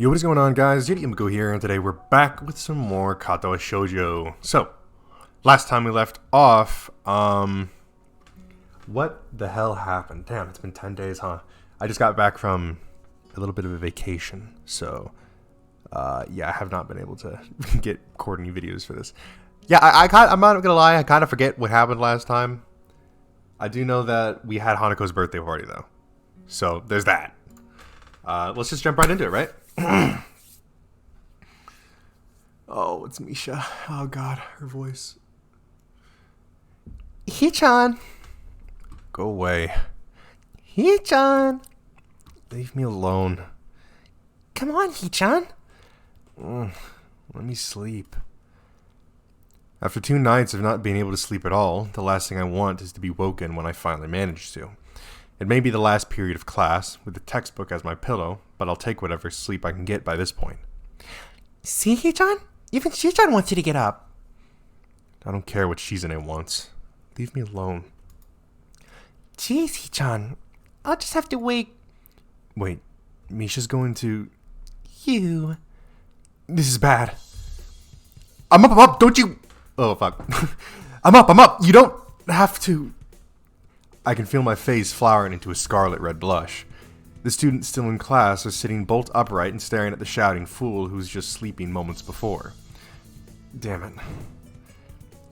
Yo, what is going on, guys? J.Yumeko here, and today we're back with some more Katawa Shoujo. So, last time we left off, what the hell happened? Damn, it's been 10 days, huh? I just got back from a little bit of a vacation, so, yeah, I have not been able to get recording videos for this. Yeah, I'm not gonna lie, I kind of forget what happened last time. I do know that we had Hanako's birthday party, though. So, there's that. Let's just jump right into it, right? Oh, it's Misha. Oh god, her voice. Hee-chan! Go away. Hee-chan! Leave me alone. Come on, Hee-chan! Let me sleep. After 2 nights of not being able to sleep at all, the last thing I want is to be woken when I finally manage to. It may be the last period of class, with the textbook as my pillow, but I'll take whatever sleep I can get by this point. See, Hee-chan? Even Shii-chan wants you to get up. I don't care what Shizune wants. Leave me alone. Jeez, Hee-chan. I'll just have to wait. Wait, Misha's going to... You. This is bad. I'm up, don't you... Oh, fuck. I'm up, you don't have to... I can feel my face flowering into a scarlet red blush. The students still in class are sitting bolt upright and staring at the shouting fool who was just sleeping moments before. Damn it.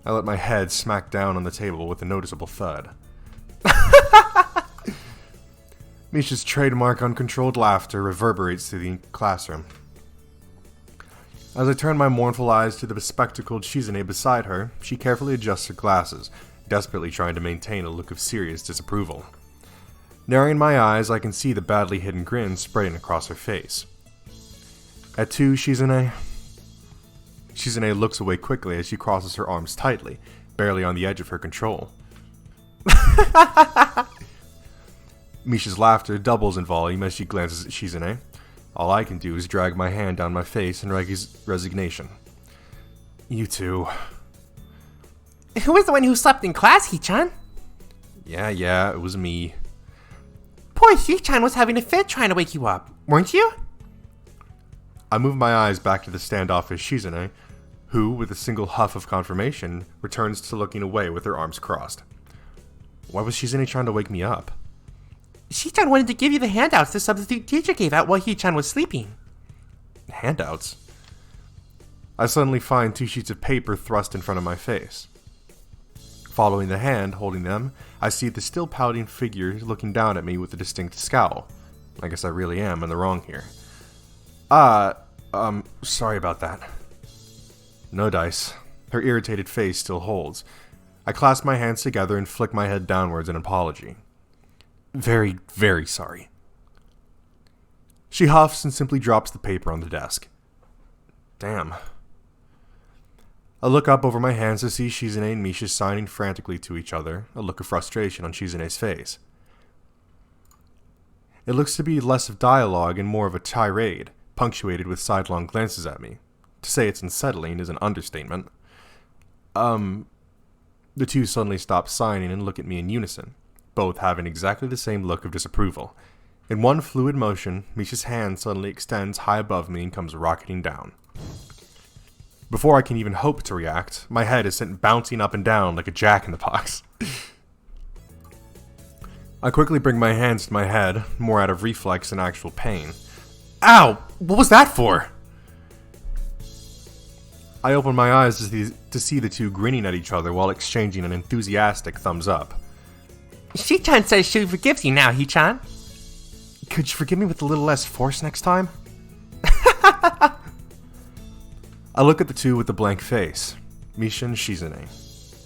I let my head smack down on the table with a noticeable thud. Misha's trademark uncontrolled laughter reverberates through the classroom. As I turn my mournful eyes to the bespectacled Shizune beside her, she carefully adjusts her glasses, desperately trying to maintain a look of serious disapproval. Narrowing my eyes, I can see the badly hidden grin spreading across her face. At 2, Shizune? Shizune looks away quickly as she crosses her arms tightly, barely on the edge of her control. Misha's laughter doubles in volume as she glances at Shizune. All I can do is drag my hand down my face in resignation. You two... Who was the one who slept in class, Hee-chan? Yeah, it was me. Poor Hee-chan was having a fit trying to wake you up, weren't you? I move my eyes back to the standoffish Shizune, who, with a single huff of confirmation, returns to looking away with her arms crossed. Why was Shizune trying to wake me up? Shii-chan wanted to give you the handouts the substitute teacher gave out while Hee-chan was sleeping. Handouts? I suddenly find 2 sheets of paper thrust in front of my face. Following the hand holding them, I see the still pouting figure looking down at me with a distinct scowl. I guess I really am in the wrong here. Sorry about that. No dice. Her irritated face still holds. I clasp my hands together and flick my head downwards in apology. Very, very sorry. She huffs and simply drops the paper on the desk. Damn. I look up over my hands to see Shizune and Misha signing frantically to each other, a look of frustration on Shizune's face. It looks to be less of dialogue and more of a tirade, punctuated with sidelong glances at me. To say it's unsettling is an understatement. The two suddenly stop signing and look at me in unison, both having exactly the same look of disapproval. In one fluid motion, Misha's hand suddenly extends high above me and comes rocketing down. Before I can even hope to react, my head is sent bouncing up and down like a jack-in-the-box. I quickly bring my hands to my head, more out of reflex than actual pain. Ow! What was that for? I open my eyes to see the two grinning at each other while exchanging an enthusiastic thumbs up. Shii-chan says she forgives you now, Hee-chan. Could you forgive me with a little less force next time? I look at the two with a blank face. Misha and Shizune.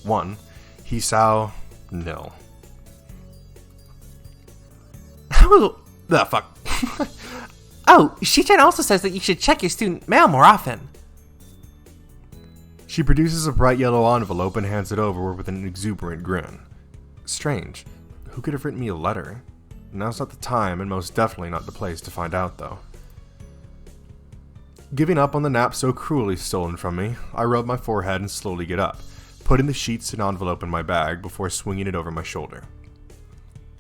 1. Hisao. 0. Oh, the fuck. Oh, Shii-chan also says that you should check your student mail more often. She produces a bright yellow envelope and hands it over with an exuberant grin. Strange. Who could have written me a letter? Now's not the time, and most definitely not the place to find out, though. Giving up on the nap so cruelly stolen from me, I rub my forehead and slowly get up, putting the sheets and envelope in my bag before swinging it over my shoulder.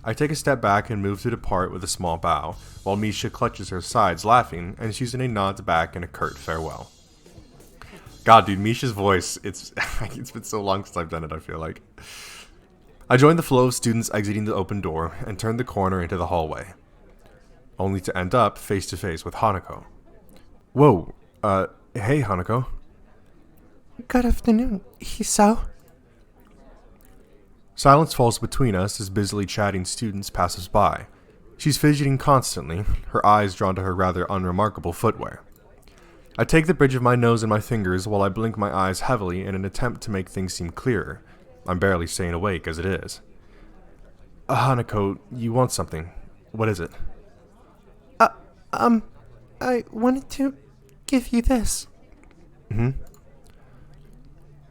I take a step back and move to depart with a small bow, while Misha clutches her sides laughing and she's in a nod back and a curt farewell. God, dude, Misha's voice, it's been so long since I've done it, I feel like. I join the flow of students exiting the open door and turn the corner into the hallway, only to end up face to face with Hanako. Whoa, hey Hanako. Good afternoon, Hisao. Silence falls between us as busily chatting students pass us by. She's fidgeting constantly, her eyes drawn to her rather unremarkable footwear. I take the bridge of my nose in my fingers while I blink my eyes heavily in an attempt to make things seem clearer. I'm barely staying awake as it is. Hanako, you want something. What is it? I wanted to give you this.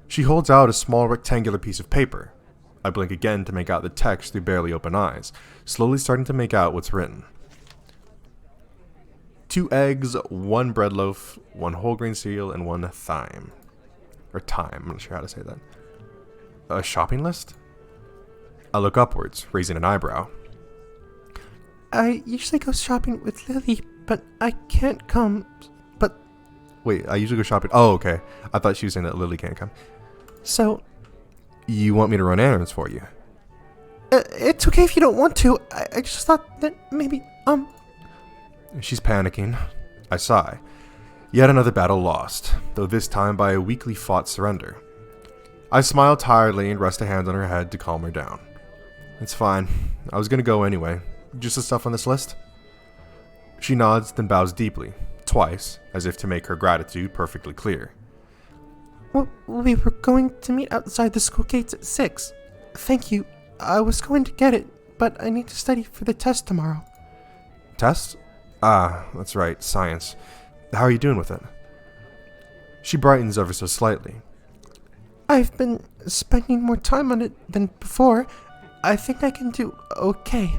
She holds out a small rectangular piece of paper. I blink again to make out the text through barely open eyes, slowly starting to make out what's written. 2 eggs, 1 bread loaf, 1 whole grain cereal, and 1 thyme. Or thyme, I'm not sure how to say that. A shopping list? I look upwards, raising an eyebrow. I usually go shopping with Lily, but I can't come. But Wait, I usually go shopping. Oh, okay. I thought she was saying that Lily can't come. So, You want me to run errands for you? it's okay if you don't want to. I just thought that maybe, She's panicking. I sigh. Yet another battle lost, though this time by a weakly fought surrender. I smile tiredly and rest a hand on her head to calm her down. It's fine. I was gonna go anyway. Just the stuff on this list? She nods, then bows deeply, twice, as if to make her gratitude perfectly clear. Well, we were going to meet outside the school gates at 6. Thank you. I was going to get it, but I need to study for the test tomorrow. Test? Ah, that's right, science. How are you doing with it? She brightens ever so slightly. I've been spending more time on it than before. I think I can do okay.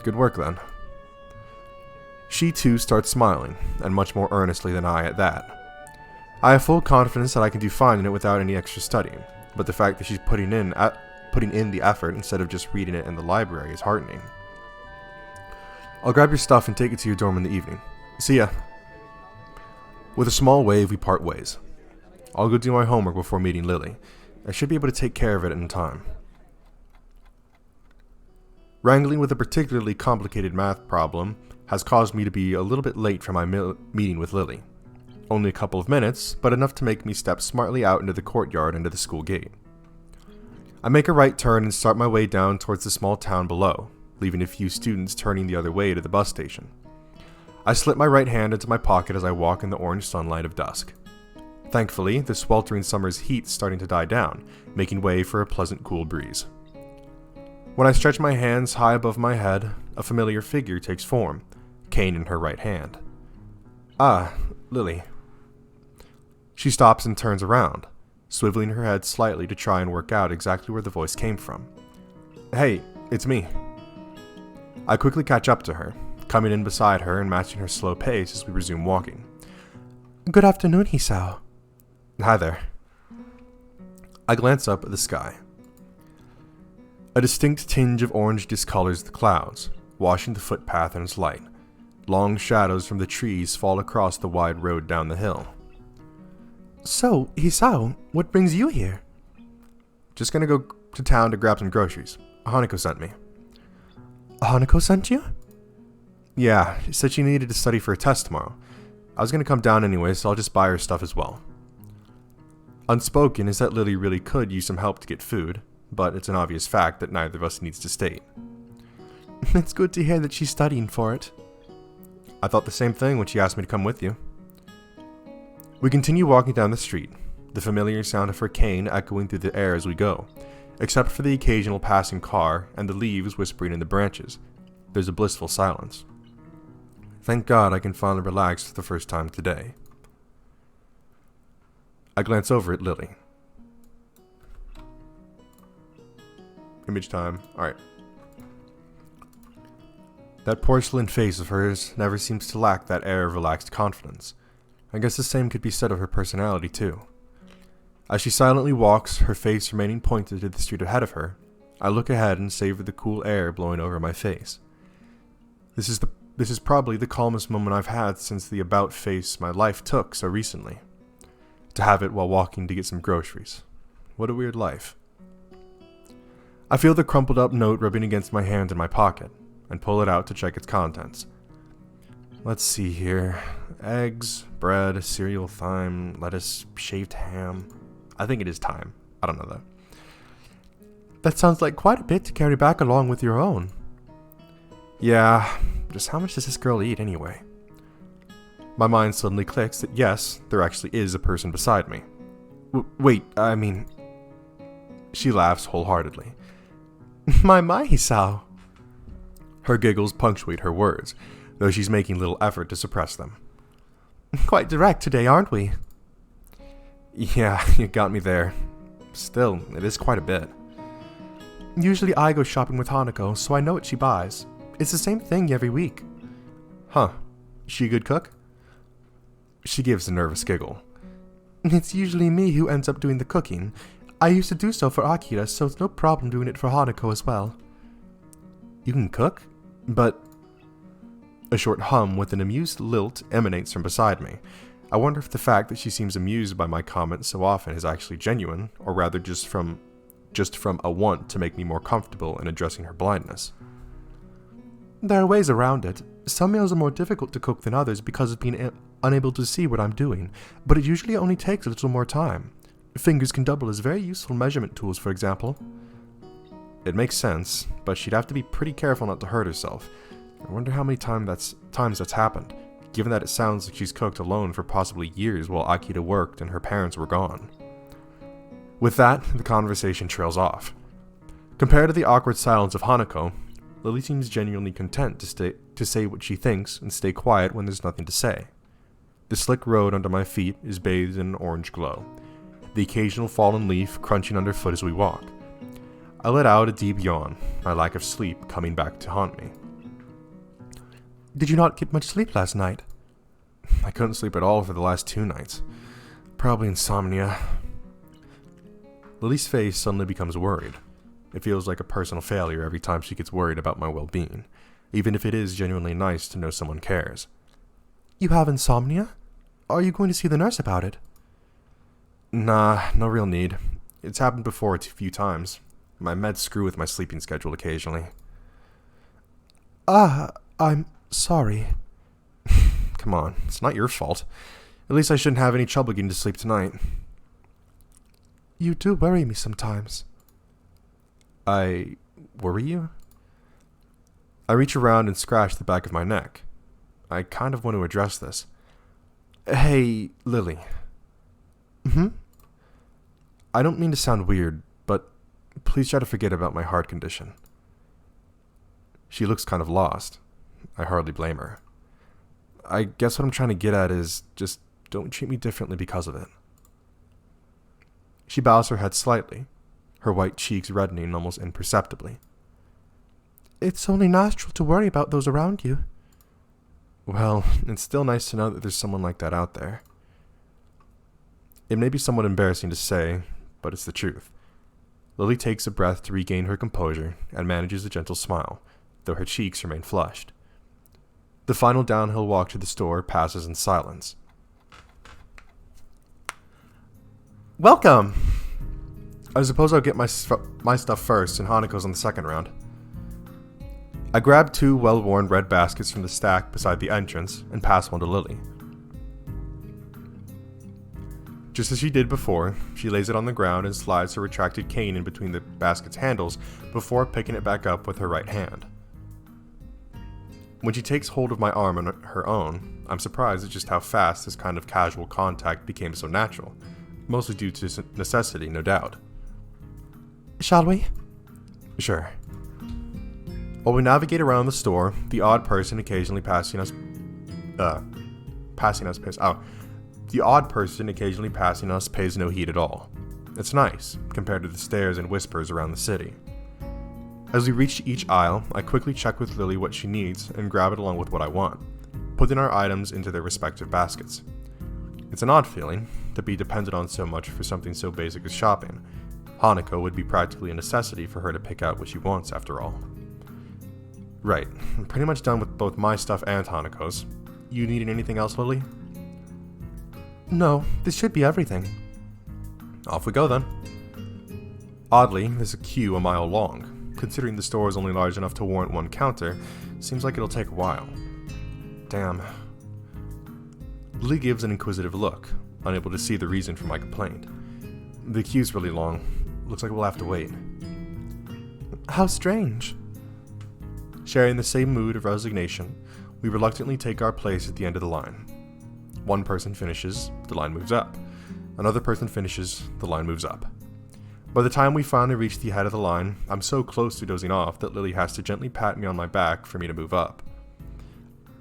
Good work, then. She too starts smiling, and much more earnestly than I at that. I have full confidence that I can do fine in it without any extra studying, but the fact that she's putting in the effort instead of just reading it in the library is heartening. I'll grab your stuff and take it to your dorm in the evening. See ya. With a small wave, we part ways. I'll go do my homework before meeting Lily. I should be able to take care of it in time. Wrangling with a particularly complicated math problem has caused me to be a little bit late for my meeting with Lily. Only a couple of minutes, but enough to make me step smartly out into the courtyard into the school gate. I make a right turn and start my way down towards the small town below, leaving a few students turning the other way to the bus station. I slip my right hand into my pocket as I walk in the orange sunlight of dusk. Thankfully, the sweltering summer's heat is starting to die down, making way for a pleasant cool breeze. When I stretch my hands high above my head, a familiar figure takes form, cane in her right hand. Ah, Lily. She stops and turns around, swiveling her head slightly to try and work out exactly where the voice came from. Hey, it's me. I quickly catch up to her, coming in beside her and matching her slow pace as we resume walking. Good afternoon, Hisao. Hi there. I glance up at the sky. A distinct tinge of orange discolors the clouds, washing the footpath in its light. Long shadows from the trees fall across the wide road down the hill. So, Hisao, what brings you here? Just gonna go to town to grab some groceries. Hanako sent me. Hanako sent you? Yeah, she said she needed to study for a test tomorrow. I was gonna come down anyway, so I'll just buy her stuff as well. Unspoken is that Lily really could use some help to get food, but it's an obvious fact that neither of us needs to state. It's good to hear that she's studying for it. I thought the same thing when she asked me to come with you. We continue walking down the street, the familiar sound of her cane echoing through the air as we go, except for the occasional passing car and the leaves whispering in the branches. There's a blissful silence. Thank God I can finally relax for the first time today. I glance over at Lily. Image time. Alright. That porcelain face of hers never seems to lack that air of relaxed confidence. I guess the same could be said of her personality too. As she silently walks, her face remaining pointed to the street ahead of her, I look ahead and savor the cool air blowing over my face. This is probably the calmest moment I've had since the about face my life took so recently. To have it while walking to get some groceries. What a weird life. I feel the crumpled up note rubbing against my hand in my pocket, and pull it out to check its contents. Let's see here. Eggs, bread, cereal, thyme, lettuce, shaved ham. I think it is thyme. I don't know though. That sounds like quite a bit to carry back along with your own. Yeah, just how much does this girl eat anyway? My mind suddenly clicks that yes, there actually is a person beside me. Wait, I mean... She laughs wholeheartedly. My Hisao. Her giggles punctuate her words, though she's making little effort to suppress them. Quite direct today, aren't we? Yeah, you got me there. Still, it is quite a bit. Usually I go shopping with Hanako, so I know what she buys. It's the same thing every week. Huh. She a good cook? She gives a nervous giggle. It's usually me who ends up doing the cooking. I used to do so for Akira, so it's no problem doing it for Hanako as well. You can cook? But... A short hum with an amused lilt emanates from beside me. I wonder if the fact that she seems amused by my comments so often is actually genuine, or rather just from a want to make me more comfortable in addressing her blindness. There are ways around it. Some meals are more difficult to cook than others because of being unable to see what I'm doing, but it usually only takes a little more time. Fingers can double as very useful measurement tools, for example. It makes sense, but she'd have to be pretty careful not to hurt herself. I wonder how many times that's happened, given that it sounds like she's cooked alone for possibly years while Akira worked and her parents were gone. With that, the conversation trails off. Compared to the awkward silence of Hanako, Lily seems genuinely content to say what she thinks and stay quiet when there's nothing to say. The slick road under my feet is bathed in an orange glow, the occasional fallen leaf crunching underfoot as we walk. I let out a deep yawn, my lack of sleep coming back to haunt me. Did you not get much sleep last night? I couldn't sleep at all for the last 2 nights. Probably insomnia. Lily's face suddenly becomes worried. It feels like a personal failure every time she gets worried about my well-being, even if it is genuinely nice to know someone cares. You have insomnia? Are you going to see the nurse about it? Nah, no real need. It's happened before a few times. My meds screw with my sleeping schedule occasionally. I'm sorry. Come on, it's not your fault. At least I shouldn't have any trouble getting to sleep tonight. You do worry me sometimes. I worry you? I reach around and scratch the back of my neck. I kind of want to address this. Hey, Lily. I don't mean to sound weird, but please try to forget about my heart condition. She looks kind of lost. I hardly blame her. I guess what I'm trying to get at is just don't treat me differently because of it. She bows her head slightly, her white cheeks reddening almost imperceptibly. It's only natural to worry about those around you. Well, it's still nice to know that there's someone like that out there. It may be somewhat embarrassing to say, but it's the truth. Lily takes a breath to regain her composure and manages a gentle smile, though her cheeks remain flushed. The final downhill walk to the store passes in silence. Welcome! I suppose I'll get my stuff first, and Hanako's on the second round. I grab 2 well-worn red baskets from the stack beside the entrance and pass one to Lily. Just as she did before, she lays it on the ground and slides her retracted cane in between the basket's handles before picking it back up with her right hand. When she takes hold of my arm in her own, I'm surprised at just how fast this kind of casual contact became so natural, mostly due to necessity, no doubt. Shall we? Sure. While we navigate around the store, the odd person occasionally passing us pays no heed at all. It's nice, compared to the stares and whispers around the city. As we reach each aisle, I quickly check with Lily what she needs and grab it along with what I want, putting our items into their respective baskets. It's an odd feeling, to be dependent on so much for something so basic as shopping, Hanako would be practically a necessity for her to pick out what she wants after all. Right, I'm pretty much done with both my stuff and Hanako's. You needing anything else, Lily? No, this should be everything. Off we go then. Oddly, there's a queue a mile long. Considering the store is only large enough to warrant one counter, seems like it'll take a while. Damn. Lily gives an inquisitive look, unable to see the reason for my complaint. The queue's really long. Looks like we'll have to wait. How strange. Sharing the same mood of resignation, we reluctantly take our place at the end of the line. One person finishes, the line moves up. Another person finishes, the line moves up. By the time we finally reach the head of the line, I'm so close to dozing off that Lily has to gently pat me on my back for me to move up.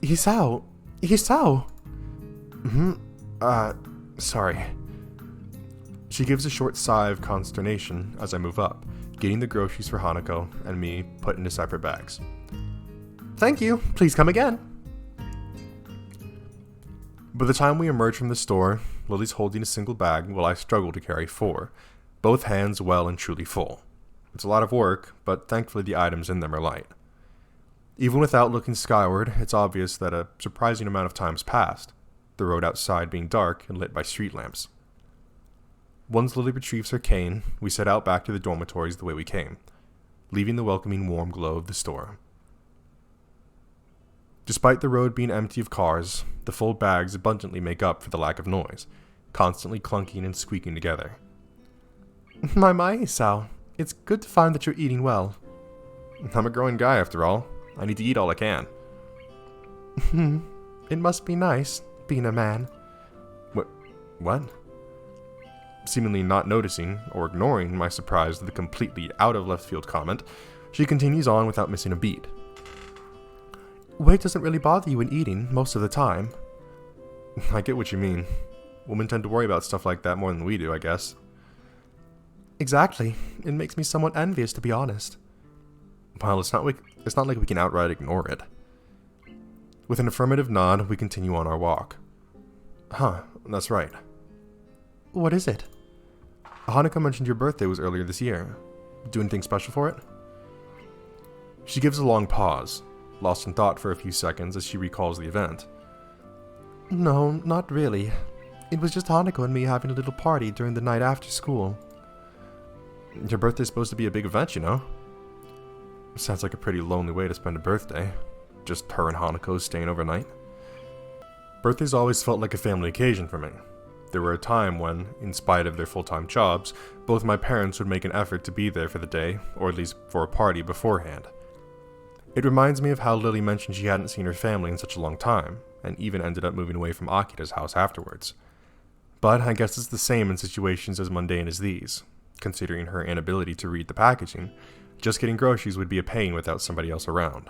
Hisao! Hisao! Sorry. She gives a short sigh of consternation as I move up, getting the groceries for Hanako and me put into separate bags. Thank you. Please come again. By the time we emerge from the store, Lily's holding a single bag while I struggle to carry 4, both hands well and truly full. It's a lot of work, but thankfully the items in them are light. Even without looking skyward, it's obvious that a surprising amount of time's passed, the road outside being dark and lit by street lamps. Once Lily retrieves her cane, we set out back to the dormitories the way we came, leaving the welcoming warm glow of the store. Despite the road being empty of cars, the full bags abundantly make up for the lack of noise, constantly clunking and squeaking together. My, Sal. It's good to find that you're eating well. I'm a growing guy after all. I need to eat all I can. It must be nice, being a man. What? Seemingly not noticing or ignoring my surprise at the completely out-of-left-field comment, she continues on without missing a beat. Weight doesn't really bother you in eating most of the time. I get what you mean. Women tend to worry about stuff like that more than we do, I guess. Exactly. It makes me somewhat envious, to be honest. Well, it's not like we can outright ignore it. With an affirmative nod, we continue on our walk. Huh, that's right. What is it? Hanako mentioned your birthday was earlier this year. Do anything special for it? She gives a long pause, lost in thought for a few seconds as she recalls the event. No, not really. It was just Hanako and me having a little party during the night after school. Your birthday's supposed to be a big event, you know? Sounds like a pretty lonely way to spend a birthday. Just her and Hanako staying overnight. Birthdays always felt like a family occasion for me. There were a time when, in spite of their full-time jobs, both my parents would make an effort to be there for the day, or at least for a party beforehand. It reminds me of how Lily mentioned she hadn't seen her family in such a long time, and even ended up moving away from Akira's house afterwards. But I guess it's the same in situations as mundane as these. Considering her inability to read the packaging, just getting groceries would be a pain without somebody else around.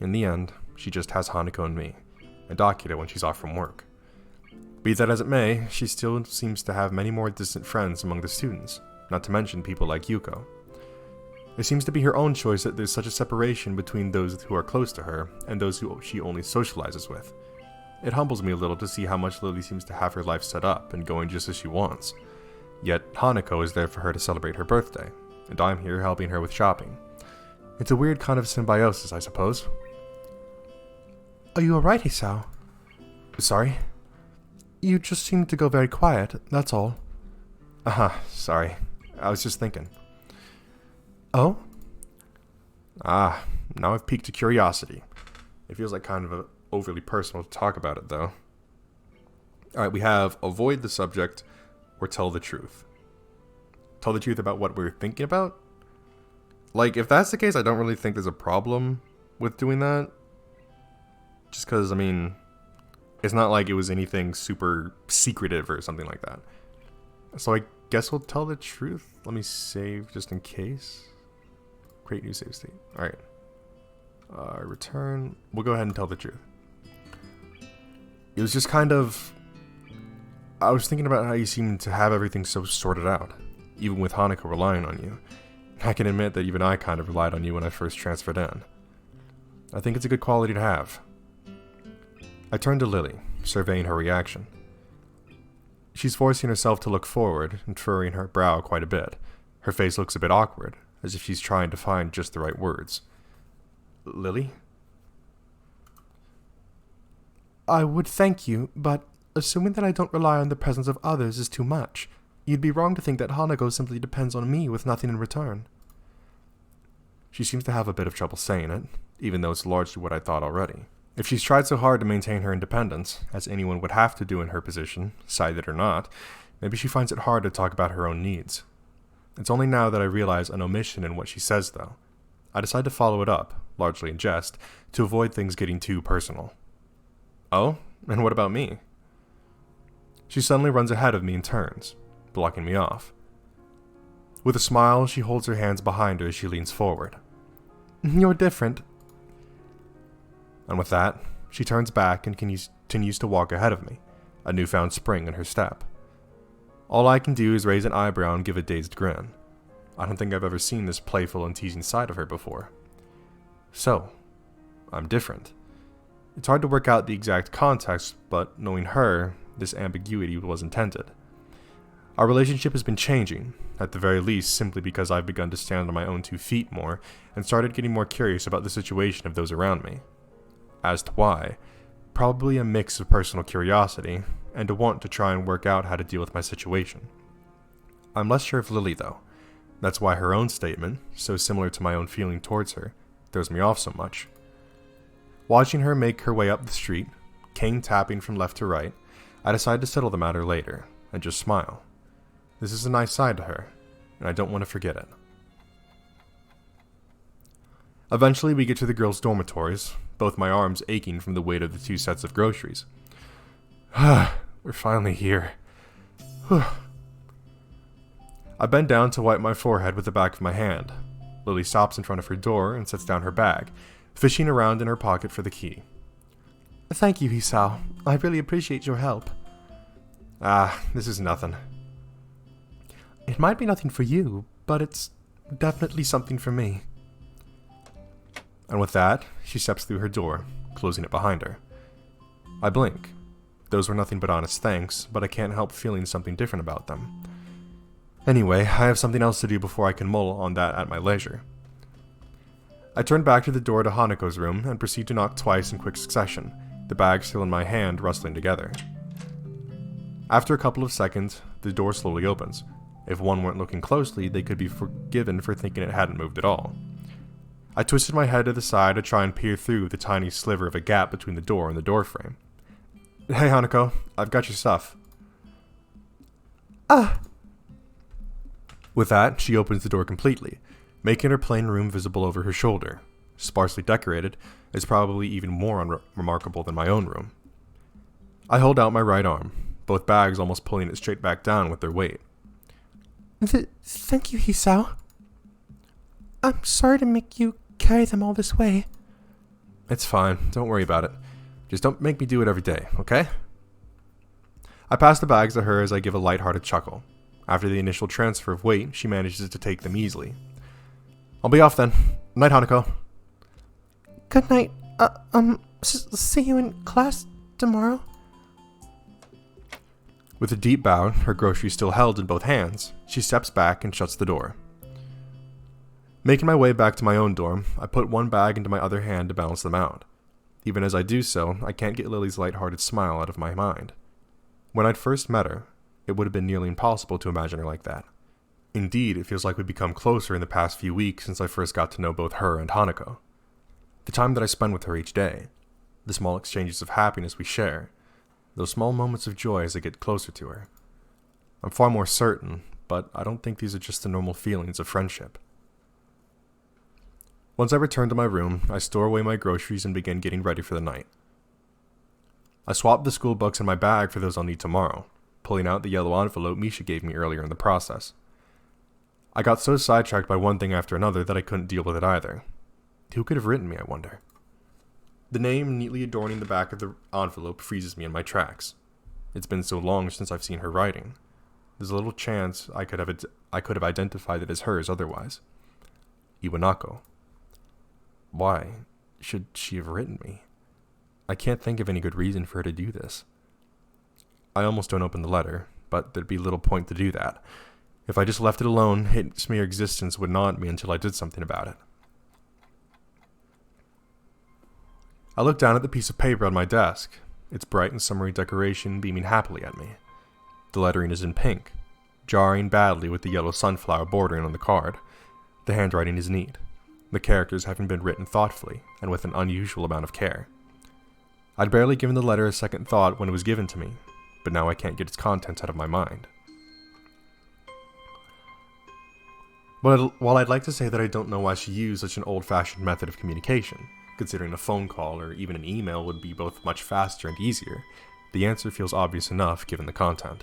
In the end, she just has Hanako and me, and Akira when she's off from work. Be that as it may, she still seems to have many more distant friends among the students, not to mention people like Yuko. It seems to be her own choice that there's such a separation between those who are close to her and those who she only socializes with. It humbles me a little to see how much Lily seems to have her life set up and going just as she wants. Yet Hanako is there for her to celebrate her birthday, and I'm here helping her with shopping. It's a weird kind of symbiosis, I suppose. Are you alright, Hisao? Sorry? You just seemed to go very quiet, that's all. Sorry. I was just thinking. Oh? Now I've piqued a curiosity. It feels like kind of overly personal to talk about it, though. Alright, we have avoid the subject or tell the truth. Tell the truth about what we're thinking about? Like, if that's the case, I don't really think there's a problem with doing that. Just because, I mean, it's not like it was anything super secretive or something like that. So I guess we'll tell the truth. Let me save just in case. Create new save state. Alright. Return. We'll go ahead and tell the truth. It was just kind of... I was thinking about how you seem to have everything so sorted out, even with Hanako relying on you. I can admit that even I kind of relied on you when I first transferred in. I think it's a good quality to have. I turned to Lily, surveying her reaction. She's forcing herself to look forward and furrowing her brow quite a bit, Her face looks a bit awkward, as if she's trying to find just the right words. Lily? I would thank you, but assuming that I don't rely on the presence of others is too much. You'd be wrong to think that Hanako simply depends on me with nothing in return. She seems to have a bit of trouble saying it, even though it's largely what I thought already. If she's tried so hard to maintain her independence, as anyone would have to do in her position, sided or not, maybe she finds it hard to talk about her own needs. It's only now that I realize an omission in what she says, though. I decide to follow it up, largely in jest, to avoid things getting too personal. Oh? And what about me? She suddenly runs ahead of me and turns, blocking me off. With a smile, she holds her hands behind her as she leans forward. You're different. And with that, she turns back and continues to walk ahead of me, a newfound spring in her step. All I can do is raise an eyebrow and give a dazed grin. I don't think I've ever seen this playful and teasing side of her before. So, I'm different. It's hard to work out the exact context, but knowing her, this ambiguity was intended. Our relationship has been changing, at the very least simply because I've begun to stand on my own 2 feet more and started getting more curious about the situation of those around me. As to why, probably a mix of personal curiosity and a want to try and work out how to deal with my situation. I'm less sure of Lily, though. That's why her own statement, so similar to my own feeling towards her, throws me off so much. Watching her make her way up the street, cane tapping from left to right, I decide to settle the matter later, and just smile. This is a nice side to her, and I don't want to forget it. Eventually we get to the girls' dormitories, both my arms aching from the weight of the 2 sets of groceries. We're finally here. I bend down to wipe my forehead with the back of my hand. Lily stops in front of her door and sets down her bag, fishing around in her pocket for the key. Thank you, Hisao. I really appreciate your help. This is nothing. It might be nothing for you, but it's definitely something for me. And with that, she steps through her door, closing it behind her. I blink. Those were nothing but honest thanks, but I can't help feeling something different about them. Anyway, I have something else to do before I can mull on that at my leisure. I turn back to the door to Hanako's room and proceed to knock twice in quick succession, the bag still in my hand rustling together. After a couple of seconds, the door slowly opens. If one weren't looking closely, they could be forgiven for thinking it hadn't moved at all. I twisted my head to the side to try and peer through the tiny sliver of a gap between the door and the doorframe. Hey, Hanako, I've got your stuff. With that, she opens the door completely, making her plain room visible over her shoulder. Sparsely decorated, it's probably even more remarkable than my own room. I hold out my right arm, both bags almost pulling it straight back down with their weight. Thank you, Hisao. I'm sorry to make you carry them all this way. It's fine, don't worry about it. Just don't make me do it every day, okay? I pass the bags to her as I give a light-hearted chuckle. After the initial transfer of weight, she manages to take them easily. I'll be off then. Night, Hanako. Good night. See you in class tomorrow. With a deep bow, her groceries still held in both hands, she steps back and shuts the door. Making my way back to my own dorm, I put one bag into my other hand to balance them out. Even as I do so, I can't get Lily's light-hearted smile out of my mind. When I'd first met her, it would have been nearly impossible to imagine her like that. Indeed, it feels like we've become closer in the past few weeks since I first got to know both her and Hanako. The time that I spend with her each day, the small exchanges of happiness we share, those small moments of joy as I get closer to her. I'm far more certain, but I don't think these are just the normal feelings of friendship. Once I return to my room, I store away my groceries and begin getting ready for the night. I swap the school books in my bag for those I'll need tomorrow, pulling out the yellow envelope Misha gave me earlier in the process. I got so sidetracked by one thing after another that I couldn't deal with it either. Who could have written me, I wonder? The name neatly adorning the back of the envelope freezes me in my tracks. It's been so long since I've seen her writing. There's a little chance I could have identified it as hers otherwise. Iwanako. Why should she have written me? I can't think of any good reason for her to do this. I almost don't open the letter, but there'd be little point to do that. If I just left it alone, its mere existence would gnaw at me until I did something about it. I looked down at the piece of paper on my desk, its bright and summery decoration beaming happily at me. The lettering is in pink, jarring badly with the yellow sunflower bordering on the card. The handwriting is neat, the characters having been written thoughtfully and with an unusual amount of care. I'd barely given the letter a second thought when it was given to me, but now I can't get its contents out of my mind. While I'd like to say that I don't know why she used such an old-fashioned method of communication, considering a phone call or even an email would be both much faster and easier, the answer feels obvious enough given the content.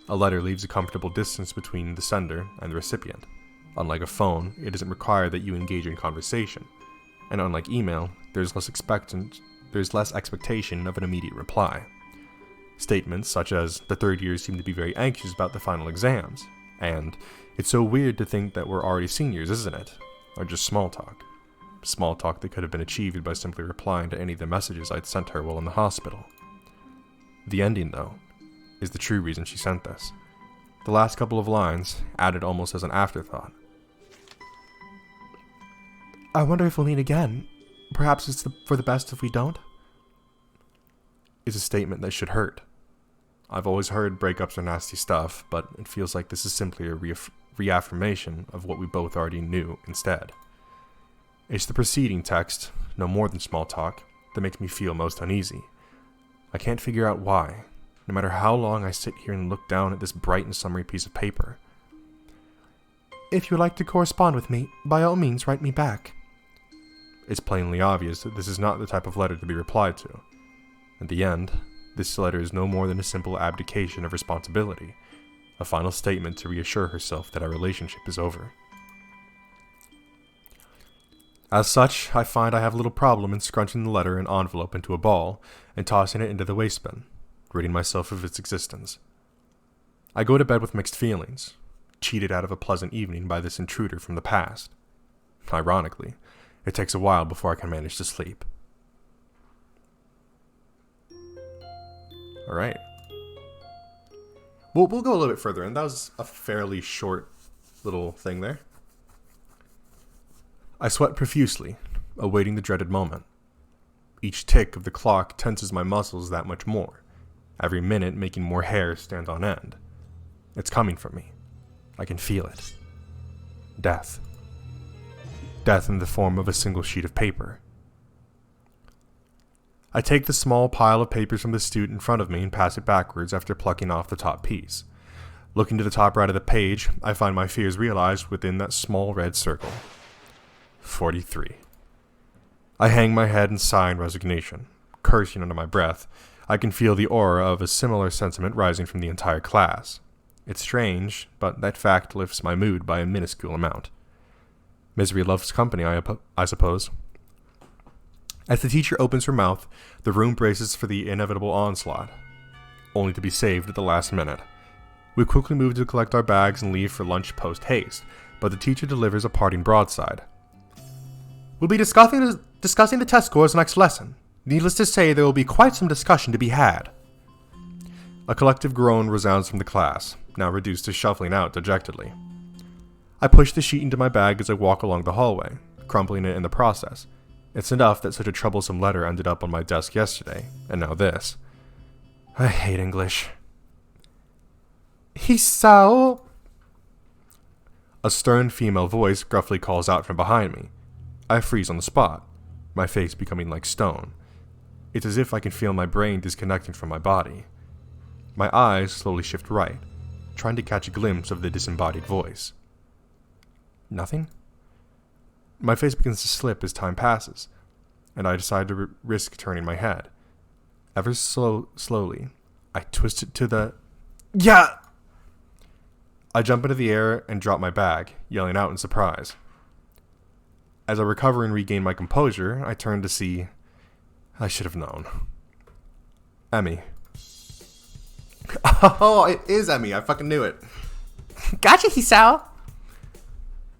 A letter leaves a comfortable distance between the sender and the recipient. Unlike a phone, it doesn't require that you engage in conversation, and unlike email, there's less expectation of an immediate reply. Statements such as, "The third years seem to be very anxious about the final exams," and "It's so weird to think that we're already seniors, isn't it?" are just small talk. Small talk that could have been achieved by simply replying to any of the messages I'd sent her while in the hospital. The ending, though, is the true reason she sent this. The last couple of lines, added almost as an afterthought. "I wonder if we'll meet again. Perhaps it's for the best if we don't." Is a statement that should hurt. I've always heard breakups are nasty stuff, but it feels like this is simply a reaffirmation of what we both already knew instead. It's the preceding text, no more than small talk, that makes me feel most uneasy. I can't figure out why, no matter how long I sit here and look down at this bright and summery piece of paper. "If you'd like to correspond with me, by all means write me back." It's plainly obvious that this is not the type of letter to be replied to. At the end, this letter is no more than a simple abdication of responsibility, a final statement to reassure herself that our relationship is over. As such, I find I have little problem in scrunching the letter and envelope into a ball and tossing it into the waste bin, ridding myself of its existence. I go to bed with mixed feelings, cheated out of a pleasant evening by this intruder from the past. Ironically, it takes a while before I can manage to sleep. Alright. We'll go a little bit further, and that was a fairly short little thing there. I sweat profusely, awaiting the dreaded moment. Each tick of the clock tenses my muscles that much more, every minute making more hairs stand on end. It's coming for me. I can feel it. Death. Death in the form of a single sheet of paper. I take the small pile of papers from the student in front of me and pass it backwards after plucking off the top piece. Looking to the top right of the page, I find my fears realized within that small red circle. 43. I hang my head and sigh in resignation, cursing under my breath. I can feel the aura of a similar sentiment rising from the entire class. It's strange, but that fact lifts my mood by a minuscule amount. Misery loves company, I suppose. As the teacher opens her mouth, the room braces for the inevitable onslaught, only to be saved at the last minute. We quickly move to collect our bags and leave for lunch post-haste, but the teacher delivers a parting broadside. "We'll be discussing the test scores next lesson. Needless to say, there will be quite some discussion to be had." A collective groan resounds from the class, now reduced to shuffling out dejectedly. I push the sheet into my bag as I walk along the hallway, crumpling it in the process. It's enough that such a troublesome letter ended up on my desk yesterday, and now this. I hate English. "Hisao!" A stern female voice gruffly calls out from behind me. I freeze on the spot, my face becoming like stone. It's as if I can feel my brain disconnecting from my body. My eyes slowly shift right, trying to catch a glimpse of the disembodied voice. Nothing? My face begins to slip as time passes, and I decide to risk turning my head. Ever slowly, I twist it to the... Yeah! I jump into the air and drop my bag, yelling out in surprise. As I recover and regain my composure, I turn to see... I should have known. Emmy. Oh, it is Emmy. I fucking knew it. "Gotcha, Hisao."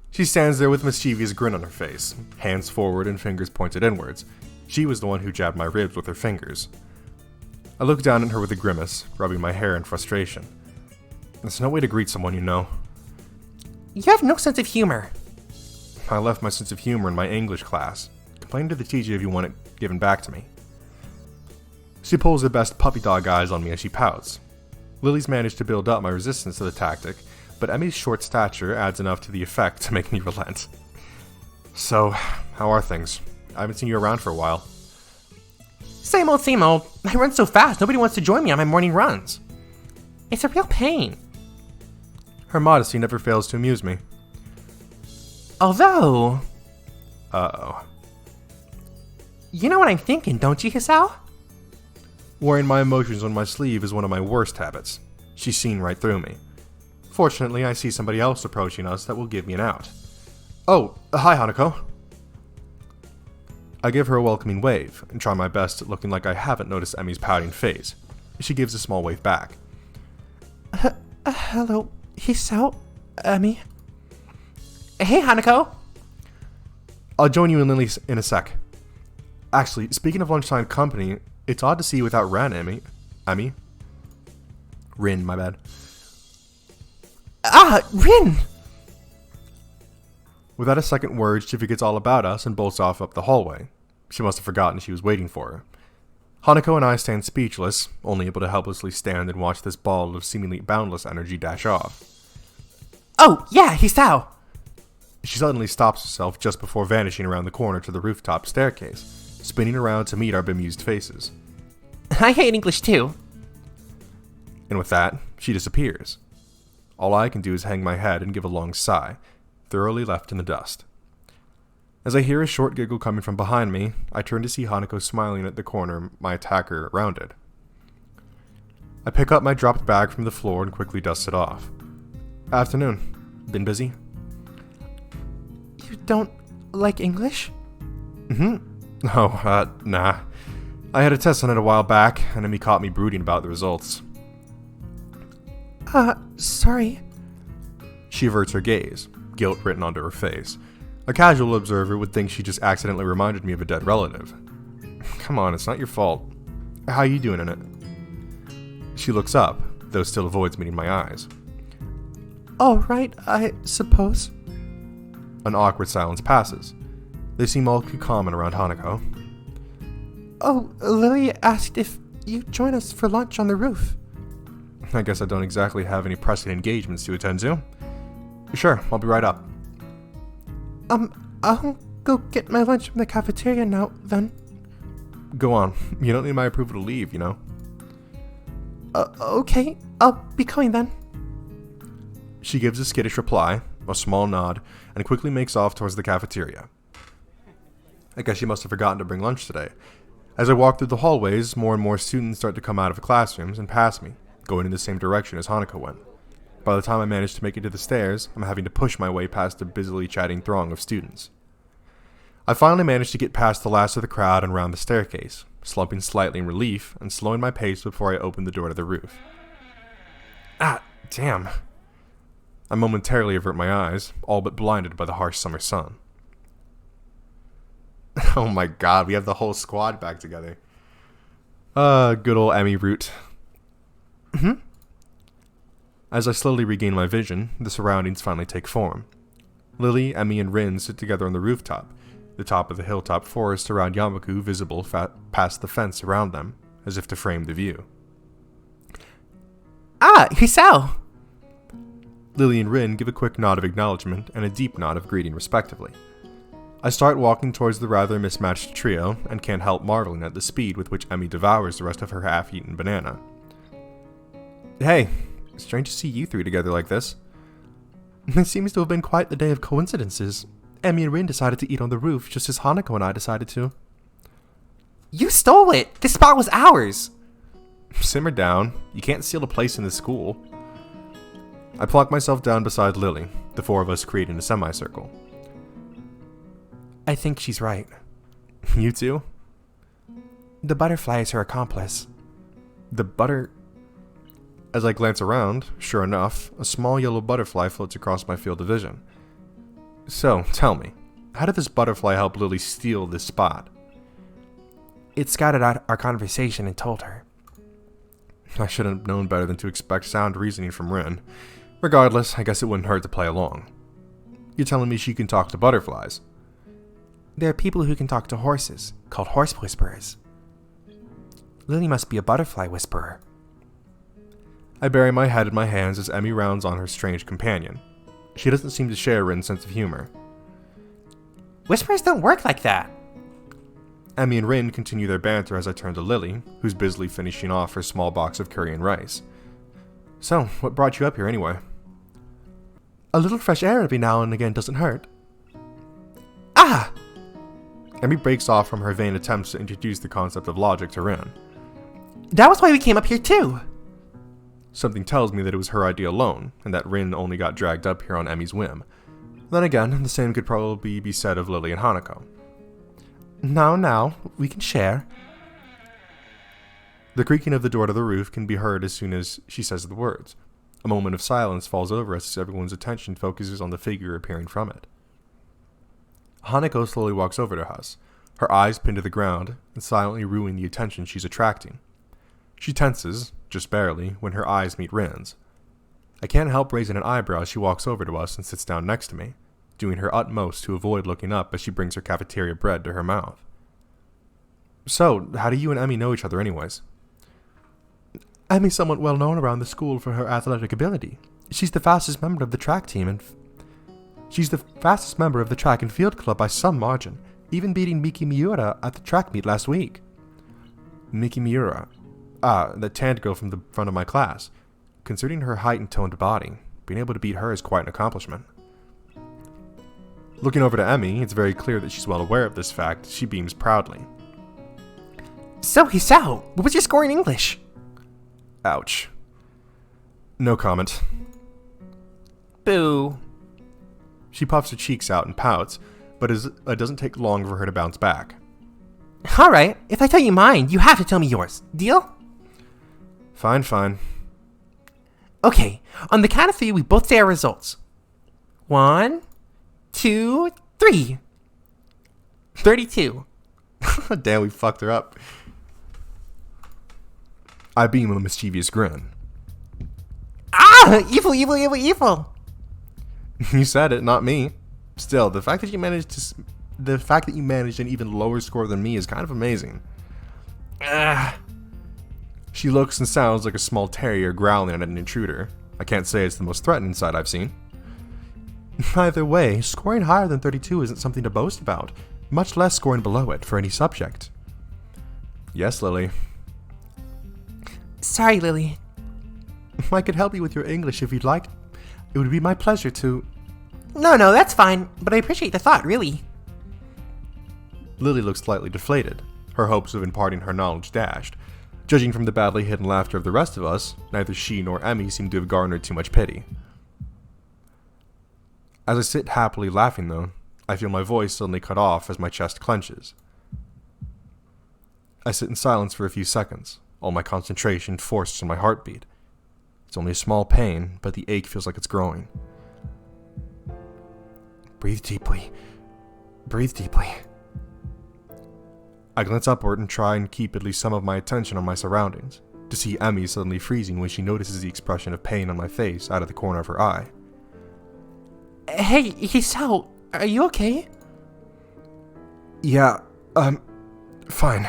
She stands there with a mischievous grin on her face, hands forward and fingers pointed inwards. She was the one who jabbed my ribs with her fingers. I look down at her with a grimace, rubbing my hair in frustration. There's no way to greet someone you know. You have no sense of humor. I left my sense of humor in my English class. Complain to the teacher if you want it given back to me. She pulls her best puppy dog eyes on me as she pouts. Lily's managed to build up my resistance to the tactic, but Emmy's short stature adds enough to the effect to make me relent. So, how are things? I haven't seen you around for a while. Same old, same old. I run so fast, nobody wants to join me on my morning runs. It's a real pain. Her modesty never fails to amuse me. Although... Uh-oh. You know what I'm thinking, don't you, Hisao? Wearing my emotions on my sleeve is one of my worst habits. She's seen right through me. Fortunately, I see somebody else approaching us that will give me an out. Oh, hi, Hanako. I give her a welcoming wave, and try my best at looking like I haven't noticed Emmy's pouting face. She gives a small wave back. Hello, Hisao, Emmy. Hey, Hanako. I'll join you and Lily in a sec. Actually, speaking of lunchtime company, it's odd to see you without Ren, Emmy. Rin, my bad. Rin! Without a second word, she forgets all about us and bolts off up the hallway. She must have forgotten she was waiting for her. Hanako and I stand speechless, only able to helplessly stand and watch this ball of seemingly boundless energy dash off. Oh, yeah, Hisao. She suddenly stops herself just before vanishing around the corner to the rooftop staircase, spinning around to meet our bemused faces. I hate English too. And with that, she disappears. All I can do is hang my head and give a long sigh, thoroughly left in the dust. As I hear a short giggle coming from behind me, I turn to see Hanako smiling at the corner my attacker rounded. I pick up my dropped bag from the floor and quickly dust it off. Afternoon. Been busy? You don't like English? Oh, nah. I had a test on it a while back, and Emmy caught me brooding about the results. Sorry. She averts her gaze, guilt written onto her face. A casual observer would think she just accidentally reminded me of a dead relative. Come on, it's not your fault. How you doing in it? She looks up, though still avoids meeting my eyes. All right, I suppose. An awkward silence passes. They seem all too common around Hanako. Oh, Lily asked if you'd join us for lunch on the roof. I guess I don't exactly have any pressing engagements to attend to. Sure, I'll be right up. I'll go get my lunch from the cafeteria now, then. Go on. You don't need my approval to leave, you know. Okay, I'll be coming then. She gives a skittish reply, a small nod, and quickly makes off towards the cafeteria. I guess she must have forgotten to bring lunch today. As I walk through the hallways, more and more students start to come out of the classrooms and pass me, going in the same direction as Hanako went. By the time I manage to make it to the stairs, I'm having to push my way past a busily chatting throng of students. I finally manage to get past the last of the crowd and round the staircase, slumping slightly in relief and slowing my pace before I open the door to the roof. Damn. I momentarily avert my eyes, all but blinded by the harsh summer sun. Oh my god, we have the whole squad back together. Good old Emmy Root. As I slowly regain my vision, the surroundings finally take form. Lily, Emmy, and Rin sit together on the rooftop, the top of the hilltop forest around Yamaku visible past the fence around them, as if to frame the view. Hisao! Lily and Rin give a quick nod of acknowledgement and a deep nod of greeting respectively. I start walking towards the rather mismatched trio, and can't help marveling at the speed with which Emmy devours the rest of her half-eaten banana. Hey, strange to see you three together like this. It seems to have been quite the day of coincidences. Emmy and Rin decided to eat on the roof just as Hanako and I decided to. You stole it! This spot was ours! Simmer down. You can't steal a place in the school. I plonk myself down beside Lily, the four of us creating a semicircle. I think she's right. You too? The butterfly is her accomplice. The butter... As I glance around, sure enough, a small yellow butterfly floats across my field of vision. So, tell me, how did this butterfly help Lily steal this spot? It scouted out our conversation and told her. I should have known better than to expect sound reasoning from Rin. Regardless, I guess it wouldn't hurt to play along. You're telling me she can talk to butterflies? There are people who can talk to horses, called horse whisperers. Lily must be a butterfly whisperer. I bury my head in my hands as Emmy rounds on her strange companion. She doesn't seem to share Rin's sense of humor. Whisperers don't work like that. Emmy and Rin continue their banter as I turn to Lily, who's busily finishing off her small box of curry and rice. So, what brought you up here anyway? A little fresh air every now and again doesn't hurt. Ah! Emmy breaks off from her vain attempts to introduce the concept of logic to Rin. That was why we came up here too. Something tells me that it was her idea alone, and that Rin only got dragged up here on Emmy's whim. Then again, the same could probably be said of Lily and Hanako. Now, we can share. The creaking of the door to the roof can be heard as soon as she says the words. A moment of silence falls over us as everyone's attention focuses on the figure appearing from it. Hanako slowly walks over to us, her eyes pinned to the ground, and silently ruining the attention she's attracting. She tenses, just barely, when her eyes meet Rin's. I can't help raising an eyebrow as she walks over to us and sits down next to me, doing her utmost to avoid looking up as she brings her cafeteria bread to her mouth. So, how do you and Emmy know each other anyways? Emmy's somewhat well known around the school for her athletic ability. She's the fastest member of the track team and field club by some margin, even beating Miki Miura at the track meet last week. Miki Miura? That tanned girl from the front of my class. Considering her height and toned body, being able to beat her is quite an accomplishment. Looking over to Emmy, it's very clear that she's well aware of this fact. She beams proudly. So, Hisao, what was your score in English? Ouch. No comment. Boo. She puffs her cheeks out and pouts, but it doesn't take long for her to bounce back. Alright, if I tell you mine, you have to tell me yours. Deal? Fine. Okay, on the count of 3, we both say our results. 1, 2, 3. 32. Damn, we fucked her up. I beam with a mischievous grin. Ah! Evil! You said it, not me. Still, the fact that you managed an even lower score than me is kind of amazing. She looks and sounds like a small terrier growling at an intruder. I can't say it's the most threatening sight I've seen. Either way, scoring higher than 32 isn't something to boast about, much less scoring below it for any subject. Yes, Lily. Sorry, Lily. I could help you with your English if you'd like. It would be my pleasure to... No, that's fine, but I appreciate the thought, really. Lily looks slightly deflated, her hopes of imparting her knowledge dashed. Judging from the badly hidden laughter of the rest of us, neither she nor Emmy seem to have garnered too much pity. As I sit happily laughing, though, I feel my voice suddenly cut off as my chest clenches. I sit in silence for a few seconds, all my concentration forced on my heartbeat. It's only a small pain, but the ache feels like it's growing. Breathe deeply. I glance upward and try and keep at least some of my attention on my surroundings, to see Emmy suddenly freezing when she notices the expression of pain on my face out of the corner of her eye. Hey, Hisao, are you okay? Yeah, fine.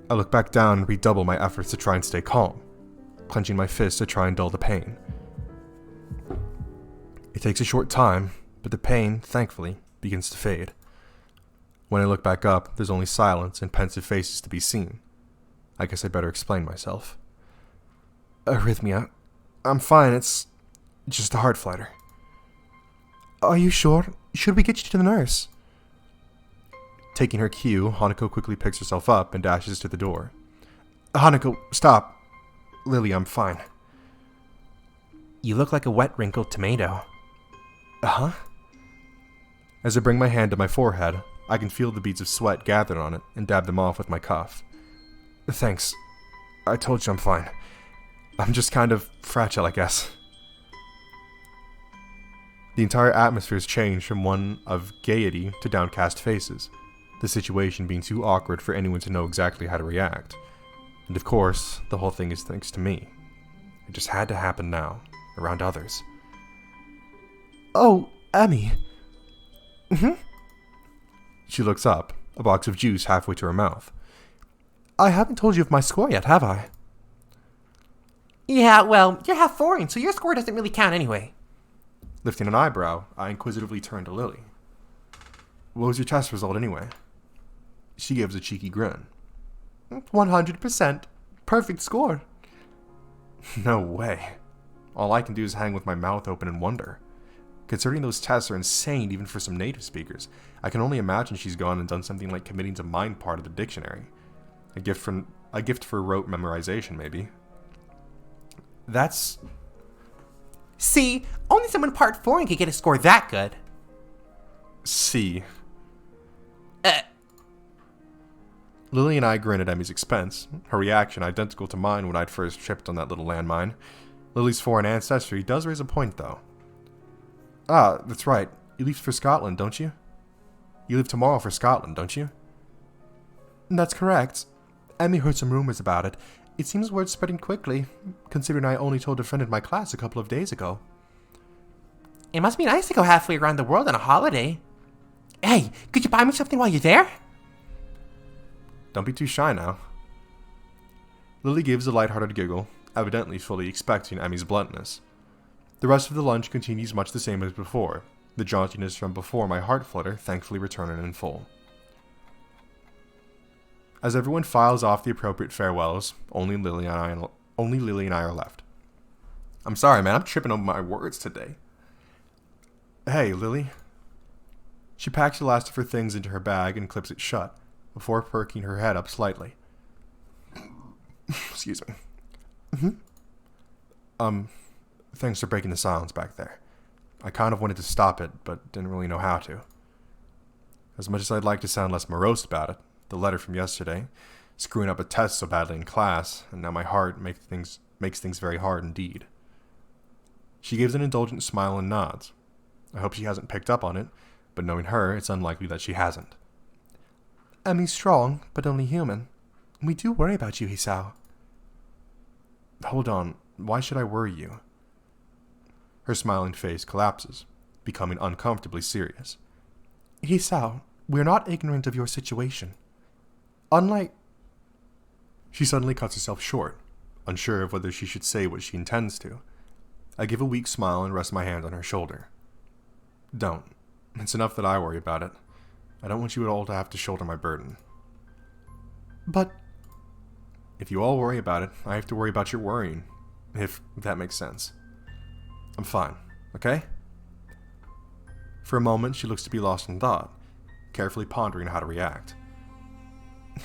I look back down and redouble my efforts to try and stay calm, clenching my fists to try and dull the pain. It takes a short time, but the pain, thankfully, begins to fade. When I look back up, there's only silence and pensive faces to be seen. I guess I better explain myself. Arrhythmia. I'm fine, it's just a heart flutter. Are you sure? Should we get you to the nurse? Taking her cue, Hanako quickly picks herself up and dashes to the door. Hanako, stop. Lily, I'm fine. You look like a wet, wrinkled tomato. Uh-huh. As I bring my hand to my forehead, I can feel the beads of sweat gathered on it and dab them off with my cuff. Thanks. I told you I'm fine. I'm just kind of fragile, I guess. The entire atmosphere has changed from one of gaiety to downcast faces, the situation being too awkward for anyone to know exactly how to react. And of course, the whole thing is thanks to me. It just had to happen now, around others. Oh, Emmy. She looks up, a box of juice halfway to her mouth. I haven't told you of my score yet, have I? Yeah, well, you're half foreign, so your score doesn't really count anyway. Lifting an eyebrow, I inquisitively turn to Lily. What was your test result anyway? She gives a cheeky grin. 100%. Perfect score. No way. All I can do is hang with my mouth open and wonder. Considering those tests are insane even for some native speakers, I can only imagine she's gone and done something like committing to mind part of the dictionary. A gift for rote memorization, maybe. That's... See, only someone part foreign could get a score that good. C. Lily and I grin at Emmy's expense, her reaction identical to mine when I'd first tripped on that little landmine. Lily's foreign ancestry does raise a point, though. Ah, that's right. You leave for Scotland, don't you? You leave tomorrow for Scotland, don't you? That's correct. Emmy heard some rumors about it. It seems word spreading quickly, considering I only told a friend in my class a couple of days ago. It must be nice to go halfway around the world on a holiday. Hey, could you buy me something while you're there? Don't be too shy now. Lily gives a lighthearted giggle, evidently fully expecting Emmy's bluntness. The rest of the lunch continues much the same as before, the jauntiness from before my heart flutter thankfully returning in full. As everyone files off the appropriate farewells, only Lily and I are left. I'm sorry, man, I'm tripping over my words today. Hey, Lily. She packs the last of her things into her bag and clips it shut, before perking her head up slightly. Excuse me. Thanks for breaking the silence back there. I kind of wanted to stop it, but didn't really know how to. As much as I'd like to sound less morose about it, the letter from yesterday, screwing up a test so badly in class, and now my heart makes things very hard indeed. She gives an indulgent smile and nods. I hope she hasn't picked up on it, but knowing her, it's unlikely that she hasn't. Emmy's strong, but only human. We do worry about you, Hisao. Hold on, why should I worry you? Her smiling face collapses, becoming uncomfortably serious. Hisao, we're not ignorant of your situation. Unlike... She suddenly cuts herself short, unsure of whether she should say what she intends to. I give a weak smile and rest my hand on her shoulder. Don't. It's enough that I worry about it. I don't want you at all to have to shoulder my burden. But... If you all worry about it, I have to worry about your worrying. If that makes sense. I'm fine, okay? For a moment, she looks to be lost in thought, carefully pondering how to react.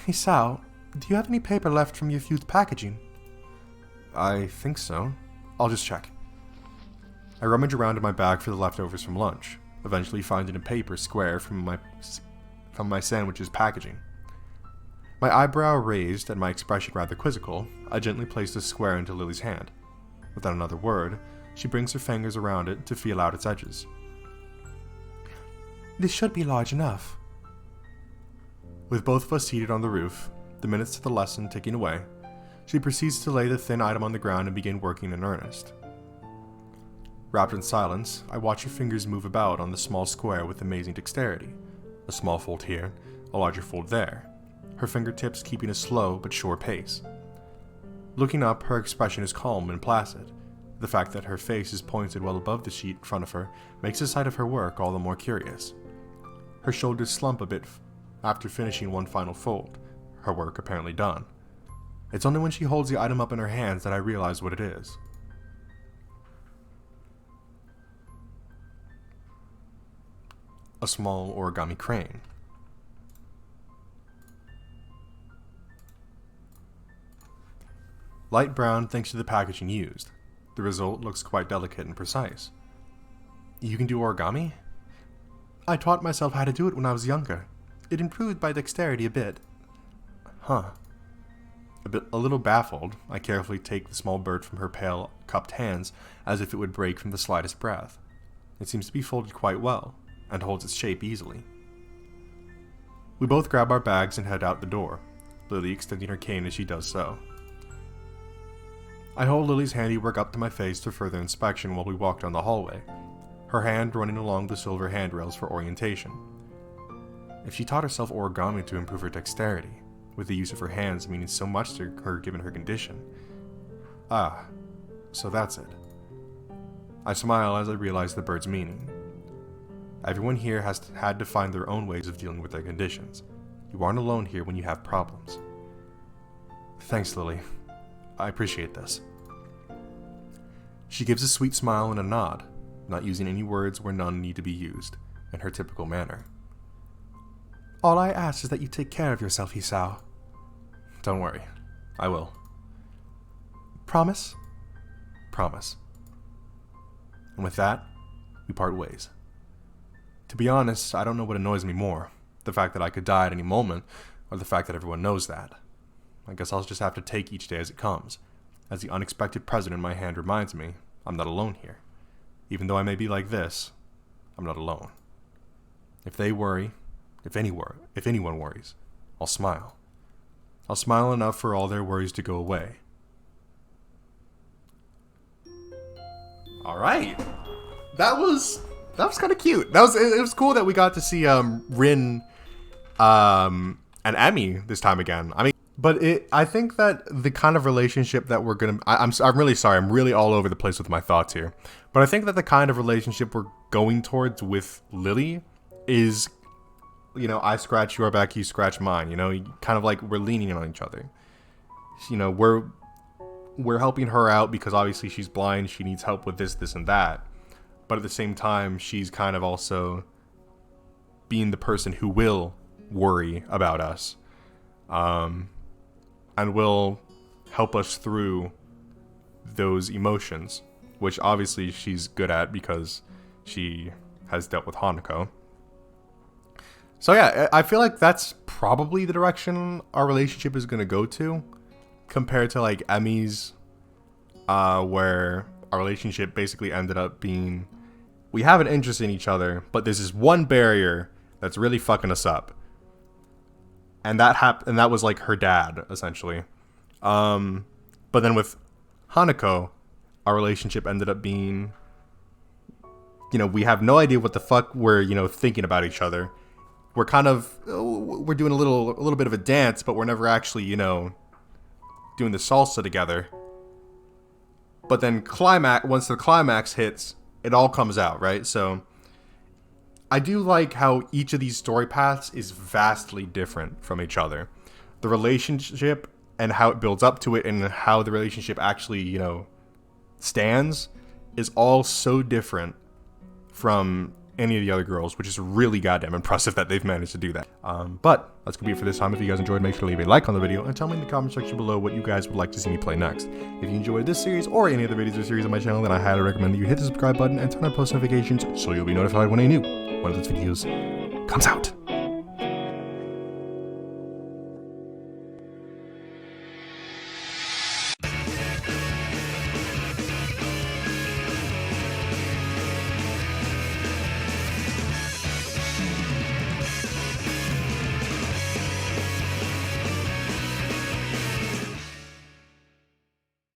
Hisao, do you have any paper left from your youth packaging? I think so. I'll just check. I rummage around in my bag for the leftovers from lunch, eventually finding a paper square from my sandwich's packaging. My eyebrow raised and my expression rather quizzical, I gently place the square into Lily's hand. Without another word, she brings her fingers around it to feel out its edges. This should be large enough. With both of us seated on the roof, the minutes to the lesson ticking away, she proceeds to lay the thin item on the ground and begin working in earnest. Wrapped in silence, I watch her fingers move about on the small square with amazing dexterity. A small fold here, a larger fold there, her fingertips keeping a slow but sure pace. Looking up, her expression is calm and placid. The fact that her face is pointed well above the sheet in front of her makes the sight of her work all the more curious. Her shoulders slump a bit after finishing one final fold, her work apparently done. It's only when she holds the item up in her hands that I realize what it is. A small origami crane. Light brown thanks to the packaging used. The result looks quite delicate and precise. You can do origami? I taught myself how to do it when I was younger. It improved my dexterity a bit. Huh. A little baffled, I carefully take the small bird from her pale, cupped hands as if it would break from the slightest breath. It seems to be folded quite well, and holds its shape easily. We both grab our bags and head out the door, Lily extending her cane as she does so. I hold Lily's handiwork up to my face for further inspection while we walk down the hallway. her hand running along the silver handrails for orientation. If she taught herself origami to improve her dexterity, with the use of her hands meaning so much to her given her condition. Ah, so that's it. I smile as I realize the bird's meaning. Everyone here has had to find their own ways of dealing with their conditions. You aren't alone here when you have problems. Thanks, Lily. I appreciate this. She gives a sweet smile and a nod, not using any words where none need to be used, in her typical manner. All I ask is that you take care of yourself, Hisao. Don't worry. I will. Promise? Promise. And with that, we part ways. To be honest, I don't know what annoys me more, the fact that I could die at any moment, or the fact that everyone knows that. I guess I'll just have to take each day as it comes, as the unexpected present in my hand reminds me I'm not alone here. Even though I may be like this, I'm not alone. If they worry, if anyone worries, I'll smile. I'll smile enough for all their worries to go away. All right. That was kind of cute. It was cool that we got to see Rin and Emmy this time again. I mean, but I think that the kind of relationship that we're gonna I'm really sorry, I'm really all over the place with my thoughts here. But I think that the kind of relationship we're going towards with Lily is, you know, I scratch your back, you scratch mine, you know, kind of like we're leaning on each other. You know, we're helping her out because obviously she's blind, she needs help with this, and that. But at the same time, she's kind of also being the person who will worry about us. And will help us through those emotions, which obviously she's good at because she has dealt with Hanako. So yeah, I feel like that's probably the direction our relationship is going to go to, compared to like Emmy's, where our relationship basically ended up being, we have an interest in each other, but there's this one barrier that's really fucking us up. And that was like her dad, essentially. But then with Hanako, our relationship ended up being, you know, we have no idea what the fuck we're, you know, thinking about each other. We're doing a little bit of a dance, but we're never actually, you know, doing the salsa together. But then once the climax hits, it all comes out, right? So I do like how each of these story paths is vastly different from each other. The relationship and how it builds up to it and how the relationship actually, you know, stands is all so different from any of the other girls, which is really goddamn impressive that they've managed to do that. But that's gonna be it for this time. If you guys enjoyed, make sure to leave a like on the video and tell me in the comment section below what you guys would like to see me play next. If you enjoyed this series or any other videos or series on my channel, then I highly recommend that you hit the subscribe button and turn on post notifications so you'll be notified when a new one of those videos comes out.